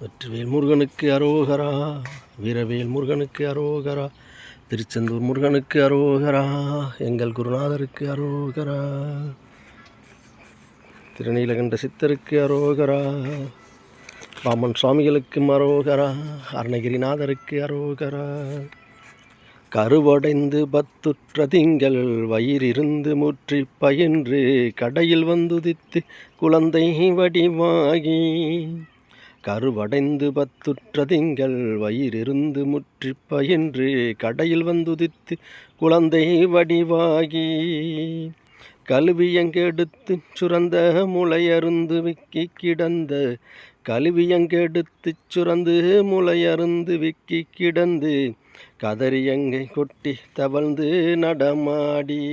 வெற்றிவேல் முருகனுக்கு அரோகரா, வீரவேல் முருகனுக்கு அரோகரா, திருச்செந்தூர் முருகனுக்கு அரோகரா, எங்கள் குருநாதருக்கு அரோகரா, திருநீலகண்ட சித்தருக்கு அரோகரா, பாமன் சுவாமிகளுக்கும் அரோகரா, அருணகிரிநாதருக்கு அரோகரா. கருவடைந்து பத்துற்ற திங்கள் வயிறிருந்து முற்றி பயின்று கடையில் வந்துதித்து குழந்தை வடிவாகி. கருவடைந்து பத்துற்ற திங்கள் வயிறிருந்து முற்றி பயின்று கடையில் வந்துதித்து குழந்தை வடிவாகி. கழுவியங்கெடுத்து சுரந்த முளையருந்து விக்கி கிடந்த கழுவியங்கெடுத்து சுரந்து முளையருந்து விக்கி கிடந்து கதறியங்கை கொட்டி தவழ்ந்து நடமாடி.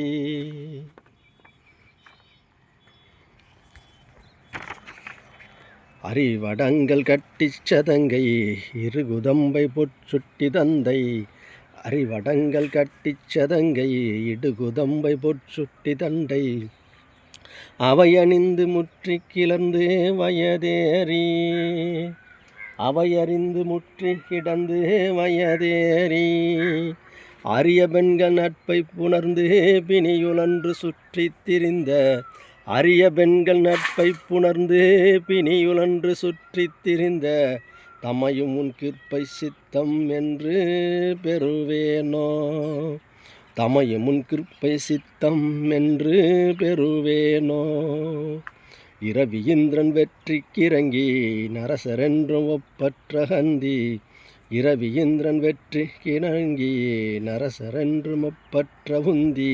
அறிவடங்கள் கட்டிச் சதங்கை இருகுதம்பை பொற்சுட்டி தந்தை. அறிவடங்கள் கட்டிச் சதங்கை இடுகுதம்பை பொற்சுட்டி தண்டை. அவையணிந்து முற்றி கிளர்ந்து வயதேறி. அவையறிந்து முற்றி கிடந்து வயதேறி. அரிய பெண்கள் நட்பை புணர்ந்து பிணியுழன்று சுற்றி திரிந்த. அரிய பெண்கள் நட்பை புணர்ந்து பிணியுழன்று சுற்றி திரிந்த. தமையும் உன் கிருப்பை சித்தம் என்று பெறுவேனோ. தமையும் உன் கிருப்பை சித்தம் என்று பெறுவேனோ. இரவி இந்திரன் வெற்றிக்கிறங்கி நரசரென்றும் ஒப்பற்ற கந்தி. இரவி இந்திரன் வெற்றிக்கிறங்கி நரசரென்றும் ஒப்பற்ற உந்தி.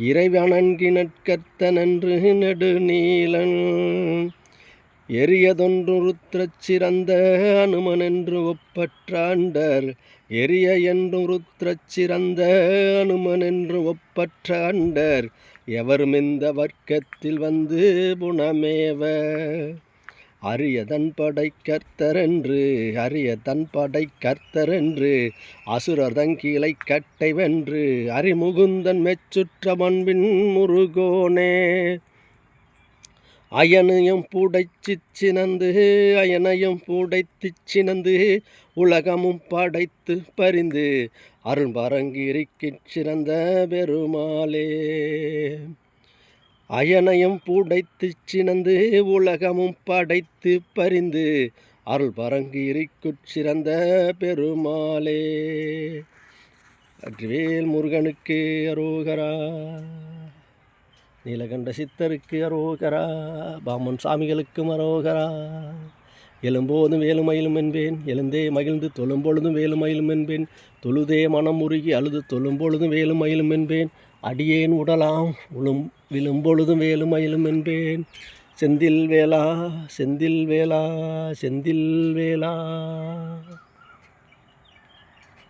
இறைவனன்கி நட்கர்த்தனென்று நெடுநீலன். எரியதொன்று ருத்ரச் சிறந்த அனுமனென்று ஒப்பற்ற அண்டர். எரிய என்றும் ருத்ரச் சிறந்த அனுமனென்று ஒப்பற்ற அண்டர். எவரும் இந்த வர்க்கத்தில் வந்து புனமேவ. அரிய தன் படை கர்த்தரென்று அரிய தன் படை கர்த்தரென்று அசுரர் தங்கிளை கட்டை வென்று. அறிமுகுந்தன் மெச்சுற்ற மண்பின் முருகோனே. அயனையும் பூடைச்சிச் சினந்து அயனையும் பூடைத்துச் சினந்து உலகமும் படைத்து பரிந்து அருள் பரங்கிரிக்குச் சிறந்த பெருமாளே. அயனையும் பூடைத்துச் சினந்து உலகமும் படைத்து பரிந்து அருள் பரங்கிரிக்குச் சிறந்த பெருமாளே. வெற்றிவேல் முருகனுக்கு அரோகரா, நீலகண்ட சித்தருக்கு அரோகரா, பாமன் சாமிகளுக்கும் அரோகரா. எழும்போதும் வேலுமயிலும் என்பேன், எழுந்தே மகிழ்ந்து தொழும்பொழுதும் வேலுமயிலும் என்பேன். தொழுதே மனம் உருகி அழுது தொழும்பொழுதும் வேலுமயிலும் என்பேன். அடியேன் உடலாம் விழும்பொழுதும் வேலுமயிலும் என்பேன். செந்தில் வேலா செந்தில் வேலா செந்தில் வேலா.